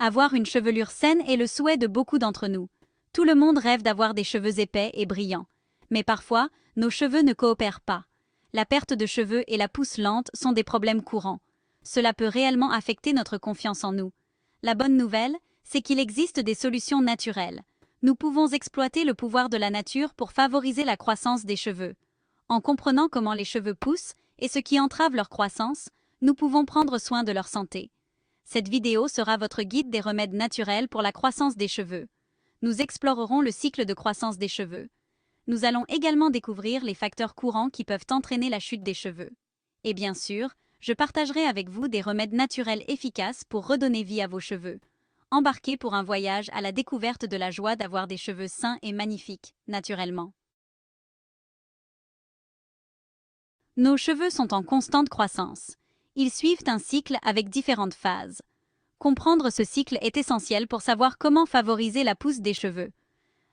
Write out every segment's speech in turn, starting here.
Avoir une chevelure saine est le souhait de beaucoup d'entre nous. Tout le monde rêve d'avoir des cheveux épais et brillants. Mais parfois, nos cheveux ne coopèrent pas. La perte de cheveux et la pousse lente sont des problèmes courants. Cela peut réellement affecter notre confiance en nous. La bonne nouvelle, c'est qu'il existe des solutions naturelles. Nous pouvons exploiter le pouvoir de la nature pour favoriser la croissance des cheveux. En comprenant comment les cheveux poussent et ce qui entrave leur croissance, nous pouvons prendre soin de leur santé. Cette vidéo sera votre guide des remèdes naturels pour la croissance des cheveux. Nous explorerons le cycle de croissance des cheveux. Nous allons également découvrir les facteurs courants qui peuvent entraîner la chute des cheveux. Et bien sûr, je partagerai avec vous des remèdes naturels efficaces pour redonner vie à vos cheveux. Embarquez pour un voyage à la découverte de la joie d'avoir des cheveux sains et magnifiques, naturellement. Nos cheveux sont en constante croissance. Ils suivent un cycle avec différentes phases. Comprendre ce cycle est essentiel pour savoir comment favoriser la pousse des cheveux.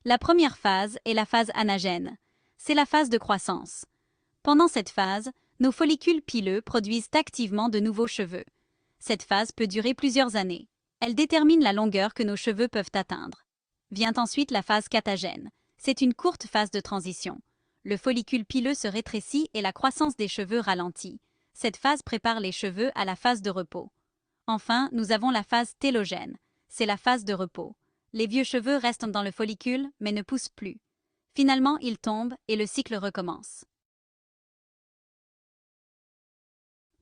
La première phase est la phase anagène. C'est la phase de croissance. Pendant cette phase, nos follicules pileux produisent activement de nouveaux cheveux. Cette phase peut durer plusieurs années. Elle détermine la longueur que nos cheveux peuvent atteindre. Vient ensuite la phase catagène. C'est une courte phase de transition. Le follicule pileux se rétrécit et la croissance des cheveux ralentit. Cette phase prépare les cheveux à la phase de repos. Enfin, nous avons la phase télogène. C'est la phase de repos. Les vieux cheveux restent dans le follicule, mais ne poussent plus. Finalement, ils tombent et le cycle recommence.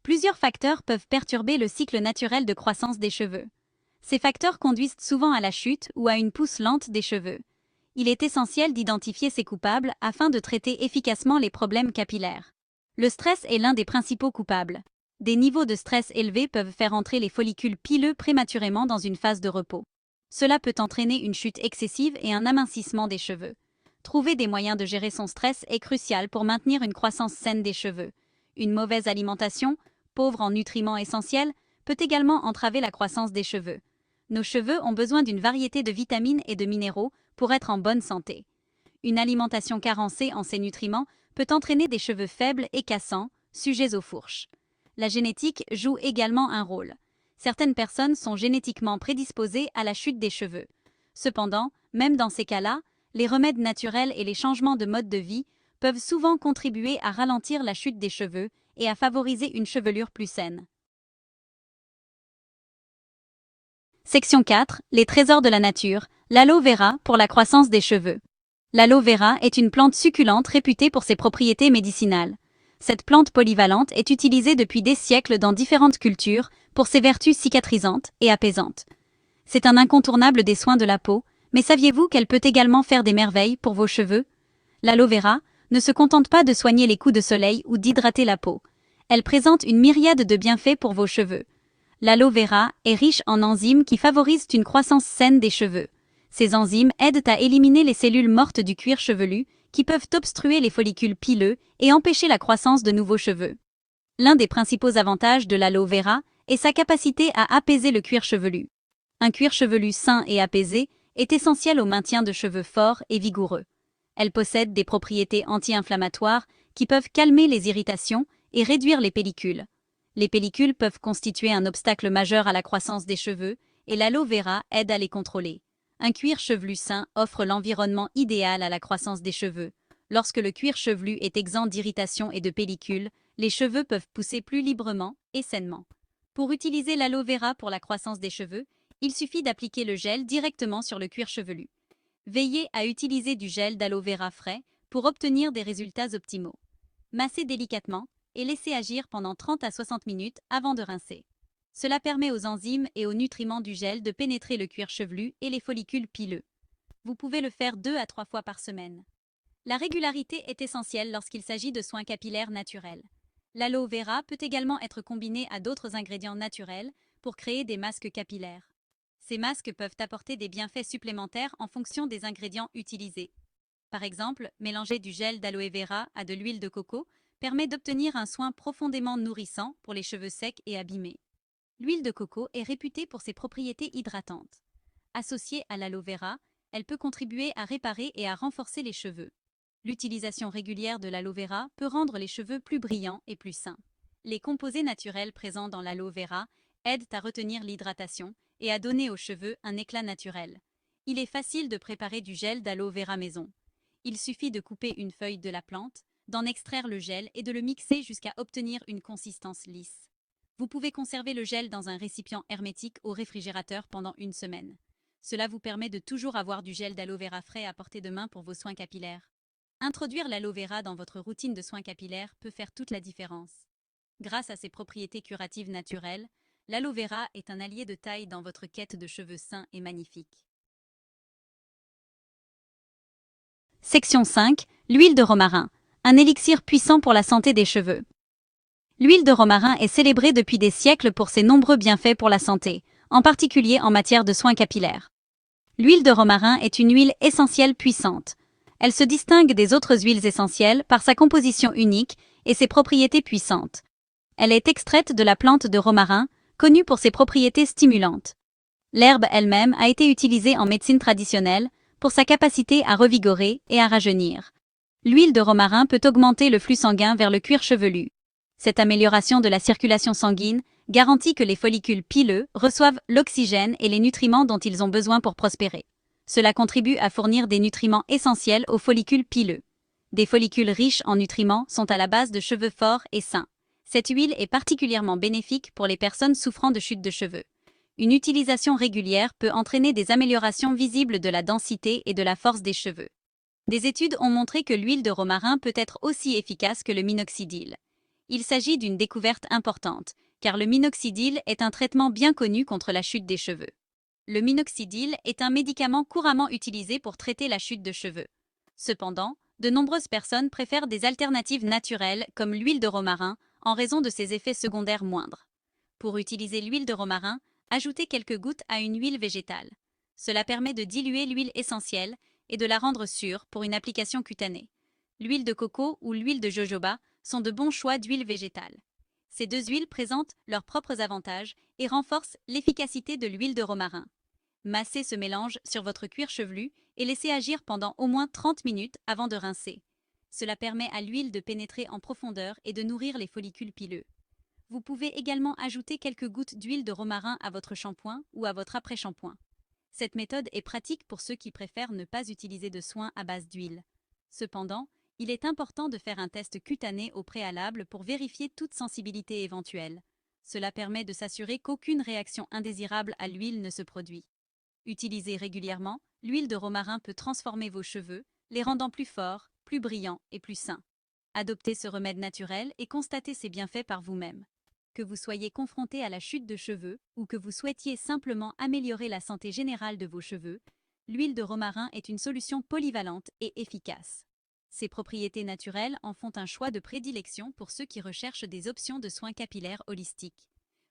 Plusieurs facteurs peuvent perturber le cycle naturel de croissance des cheveux. Ces facteurs conduisent souvent à la chute ou à une pousse lente des cheveux. Il est essentiel d'identifier ces coupables afin de traiter efficacement les problèmes capillaires. Le stress est l'un des principaux coupables. Des niveaux de stress élevés peuvent faire entrer les follicules pileux prématurément dans une phase de repos. Cela peut entraîner une chute excessive et un amincissement des cheveux. Trouver des moyens de gérer son stress est crucial pour maintenir une croissance saine des cheveux. Une mauvaise alimentation, pauvre en nutriments essentiels, peut également entraver la croissance des cheveux. Nos cheveux ont besoin d'une variété de vitamines et de minéraux pour être en bonne santé. Une alimentation carencée en ces nutriments peut entraîner des cheveux faibles et cassants, sujets aux fourches. La génétique joue également un rôle. Certaines personnes sont génétiquement prédisposées à la chute des cheveux. Cependant, même dans ces cas-là, les remèdes naturels et les changements de mode de vie peuvent souvent contribuer à ralentir la chute des cheveux et à favoriser une chevelure plus saine. Section 4. Les trésors de la nature. L'aloe vera pour la croissance des cheveux. L'aloe vera est une plante succulente réputée pour ses propriétés médicinales. Cette plante polyvalente est utilisée depuis des siècles dans différentes cultures pour ses vertus cicatrisantes et apaisantes. C'est un incontournable des soins de la peau, mais saviez-vous qu'elle peut également faire des merveilles pour vos cheveux? L'aloe vera ne se contente pas de soigner les coups de soleil ou d'hydrater la peau. Elle présente une myriade de bienfaits pour vos cheveux. L'aloe vera est riche en enzymes qui favorisent une croissance saine des cheveux. Ces enzymes aident à éliminer les cellules mortes du cuir chevelu qui peuvent obstruer les follicules pileux et empêcher la croissance de nouveaux cheveux. L'un des principaux avantages de l'aloe vera est sa capacité à apaiser le cuir chevelu. Un cuir chevelu sain et apaisé est essentiel au maintien de cheveux forts et vigoureux. Elle possède des propriétés anti-inflammatoires qui peuvent calmer les irritations et réduire les pellicules. Les pellicules peuvent constituer un obstacle majeur à la croissance des cheveux et l'aloe vera aide à les contrôler. Un cuir chevelu sain offre l'environnement idéal à la croissance des cheveux. Lorsque le cuir chevelu est exempt d'irritation et de pellicules, les cheveux peuvent pousser plus librement et sainement. Pour utiliser l'aloe vera pour la croissance des cheveux, il suffit d'appliquer le gel directement sur le cuir chevelu. Veillez à utiliser du gel d'aloe vera frais pour obtenir des résultats optimaux. Massez délicatement et laissez agir pendant 30 à 60 minutes avant de rincer. Cela permet aux enzymes et aux nutriments du gel de pénétrer le cuir chevelu et les follicules pileux. Vous pouvez le faire 2 à 3 fois par semaine. La régularité est essentielle lorsqu'il s'agit de soins capillaires naturels. L'aloe vera peut également être combiné à d'autres ingrédients naturels pour créer des masques capillaires. Ces masques peuvent apporter des bienfaits supplémentaires en fonction des ingrédients utilisés. Par exemple, mélanger du gel d'aloe vera à de l'huile de coco permet d'obtenir un soin profondément nourrissant pour les cheveux secs et abîmés. L'huile de coco est réputée pour ses propriétés hydratantes. Associée à l'aloe vera, elle peut contribuer à réparer et à renforcer les cheveux. L'utilisation régulière de l'aloe vera peut rendre les cheveux plus brillants et plus sains. Les composés naturels présents dans l'aloe vera aident à retenir l'hydratation et à donner aux cheveux un éclat naturel. Il est facile de préparer du gel d'aloe vera maison. Il suffit de couper une feuille de la plante, d'en extraire le gel et de le mixer jusqu'à obtenir une consistance lisse. Vous pouvez conserver le gel dans un récipient hermétique au réfrigérateur pendant une semaine. Cela vous permet de toujours avoir du gel d'aloe vera frais à portée de main pour vos soins capillaires. Introduire l'aloe vera dans votre routine de soins capillaires peut faire toute la différence. Grâce à ses propriétés curatives naturelles, l'aloe vera est un allié de taille dans votre quête de cheveux sains et magnifiques. Section 5. L'huile de romarin. Un élixir puissant pour la santé des cheveux. L'huile de romarin est célébrée depuis des siècles pour ses nombreux bienfaits pour la santé, en particulier en matière de soins capillaires. L'huile de romarin est une huile essentielle puissante. Elle se distingue des autres huiles essentielles par sa composition unique et ses propriétés puissantes. Elle est extraite de la plante de romarin, connue pour ses propriétés stimulantes. L'herbe elle-même a été utilisée en médecine traditionnelle pour sa capacité à revigorer et à rajeunir. L'huile de romarin peut augmenter le flux sanguin vers le cuir chevelu. Cette amélioration de la circulation sanguine garantit que les follicules pileux reçoivent l'oxygène et les nutriments dont ils ont besoin pour prospérer. Cela contribue à fournir des nutriments essentiels aux follicules pileux. Des follicules riches en nutriments sont à la base de cheveux forts et sains. Cette huile est particulièrement bénéfique pour les personnes souffrant de chute de cheveux. Une utilisation régulière peut entraîner des améliorations visibles de la densité et de la force des cheveux. Des études ont montré que l'huile de romarin peut être aussi efficace que le minoxidil. Il s'agit d'une découverte importante, car le minoxidil est un traitement bien connu contre la chute des cheveux. Le minoxidil est un médicament couramment utilisé pour traiter la chute de cheveux. Cependant, de nombreuses personnes préfèrent des alternatives naturelles comme l'huile de romarin en raison de ses effets secondaires moindres. Pour utiliser l'huile de romarin, ajoutez quelques gouttes à une huile végétale. Cela permet de diluer l'huile essentielle et de la rendre sûre pour une application cutanée. L'huile de coco ou l'huile de jojoba sont de bons choix d'huile végétale. Ces deux huiles présentent leurs propres avantages et renforcent l'efficacité de l'huile de romarin. Massez ce mélange sur votre cuir chevelu et laissez agir pendant au moins 30 minutes avant de rincer. Cela permet à l'huile de pénétrer en profondeur et de nourrir les follicules pileux. Vous pouvez également ajouter quelques gouttes d'huile de romarin à votre shampoing ou à votre après-shampoing. Cette méthode est pratique pour ceux qui préfèrent ne pas utiliser de soins à base d'huile. Cependant, il est important de faire un test cutané au préalable pour vérifier toute sensibilité éventuelle. Cela permet de s'assurer qu'aucune réaction indésirable à l'huile ne se produit. Utilisée régulièrement, l'huile de romarin peut transformer vos cheveux, les rendant plus forts, plus brillants et plus sains. Adoptez ce remède naturel et constatez ses bienfaits par vous-même. Que vous soyez confronté à la chute de cheveux ou que vous souhaitiez simplement améliorer la santé générale de vos cheveux, l'huile de romarin est une solution polyvalente et efficace. Ses propriétés naturelles en font un choix de prédilection pour ceux qui recherchent des options de soins capillaires holistiques.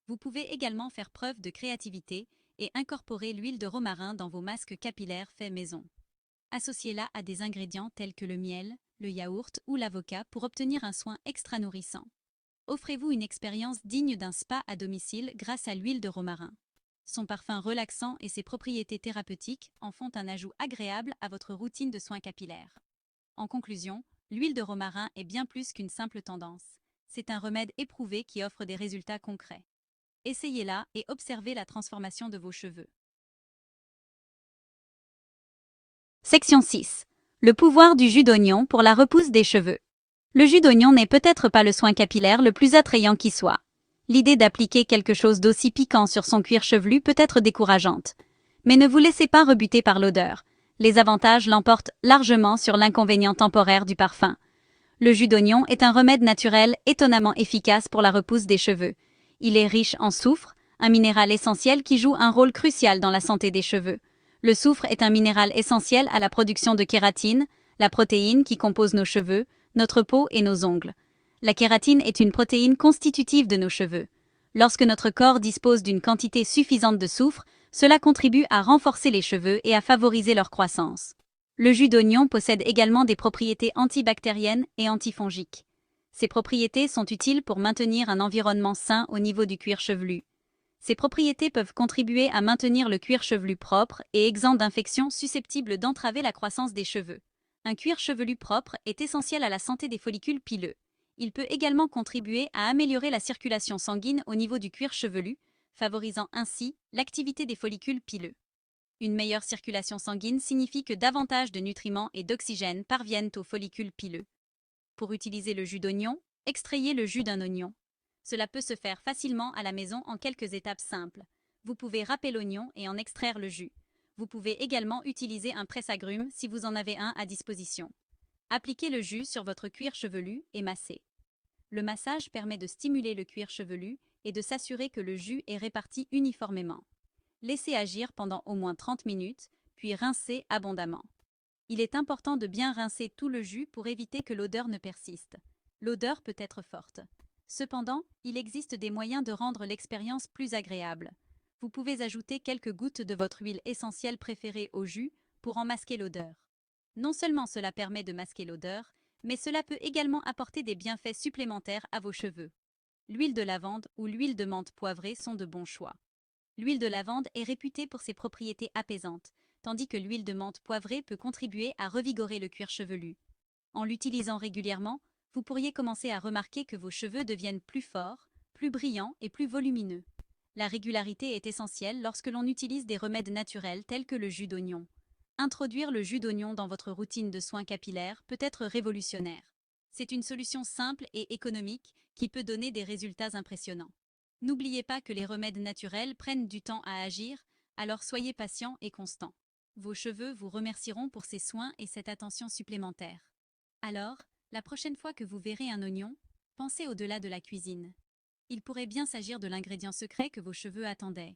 Vous pouvez également faire preuve de créativité et incorporer l'huile de romarin dans vos masques capillaires faits maison. Associez-la à des ingrédients tels que le miel, le yaourt ou l'avocat pour obtenir un soin extra nourrissant. Offrez-vous une expérience digne d'un spa à domicile grâce à l'huile de romarin. Son parfum relaxant et ses propriétés thérapeutiques en font un ajout agréable à votre routine de soins capillaires. En conclusion, l'huile de romarin est bien plus qu'une simple tendance. C'est un remède éprouvé qui offre des résultats concrets. Essayez-la et observez la transformation de vos cheveux. Section 6. Le pouvoir du jus d'oignon pour la repousse des cheveux. Le jus d'oignon n'est peut-être pas le soin capillaire le plus attrayant qui soit. L'idée d'appliquer quelque chose d'aussi piquant sur son cuir chevelu peut être décourageante. Mais ne vous laissez pas rebuter par l'odeur. Les avantages l'emportent largement sur l'inconvénient temporaire du parfum. Le jus d'oignon est un remède naturel étonnamment efficace pour la repousse des cheveux. Il est riche en soufre, un minéral essentiel qui joue un rôle crucial dans la santé des cheveux. Le soufre est un minéral essentiel à la production de kératine, la protéine qui compose nos cheveux, notre peau et nos ongles. La kératine est une protéine constitutive de nos cheveux. Lorsque notre corps dispose d'une quantité suffisante de soufre, cela contribue à renforcer les cheveux et à favoriser leur croissance. Le jus d'oignon possède également des propriétés antibactériennes et antifongiques. Ces propriétés sont utiles pour maintenir un environnement sain au niveau du cuir chevelu. Ces propriétés peuvent contribuer à maintenir le cuir chevelu propre et exempt d'infections susceptibles d'entraver la croissance des cheveux. Un cuir chevelu propre est essentiel à la santé des follicules pileux. Il peut également contribuer à améliorer la circulation sanguine au niveau du cuir chevelu, favorisant ainsi l'activité des follicules pileux. Une meilleure circulation sanguine signifie que davantage de nutriments et d'oxygène parviennent aux follicules pileux. Pour utiliser le jus d'oignon, extrayez le jus d'un oignon. Cela peut se faire facilement à la maison en quelques étapes simples. Vous pouvez râper l'oignon et en extraire le jus. Vous pouvez également utiliser un presse-agrumes si vous en avez un à disposition. Appliquez le jus sur votre cuir chevelu et massez. Le massage permet de stimuler le cuir chevelu et de s'assurer que le jus est réparti uniformément. Laissez agir pendant au moins 30 minutes, puis rincez abondamment. Il est important de bien rincer tout le jus pour éviter que l'odeur ne persiste. L'odeur peut être forte. Cependant, il existe des moyens de rendre l'expérience plus agréable. Vous pouvez ajouter quelques gouttes de votre huile essentielle préférée au jus pour en masquer l'odeur. Non seulement cela permet de masquer l'odeur, mais cela peut également apporter des bienfaits supplémentaires à vos cheveux. L'huile de lavande ou l'huile de menthe poivrée sont de bons choix. L'huile de lavande est réputée pour ses propriétés apaisantes, tandis que l'huile de menthe poivrée peut contribuer à revigorer le cuir chevelu. En l'utilisant régulièrement, vous pourriez commencer à remarquer que vos cheveux deviennent plus forts, plus brillants et plus volumineux. La régularité est essentielle lorsque l'on utilise des remèdes naturels tels que le jus d'oignon. Introduire le jus d'oignon dans votre routine de soins capillaires peut être révolutionnaire. C'est une solution simple et économique qui peut donner des résultats impressionnants. N'oubliez pas que les remèdes naturels prennent du temps à agir, alors soyez patient et constant. Vos cheveux vous remercieront pour ces soins et cette attention supplémentaire. Alors, la prochaine fois que vous verrez un oignon, pensez au-delà de la cuisine. Il pourrait bien s'agir de l'ingrédient secret que vos cheveux attendaient.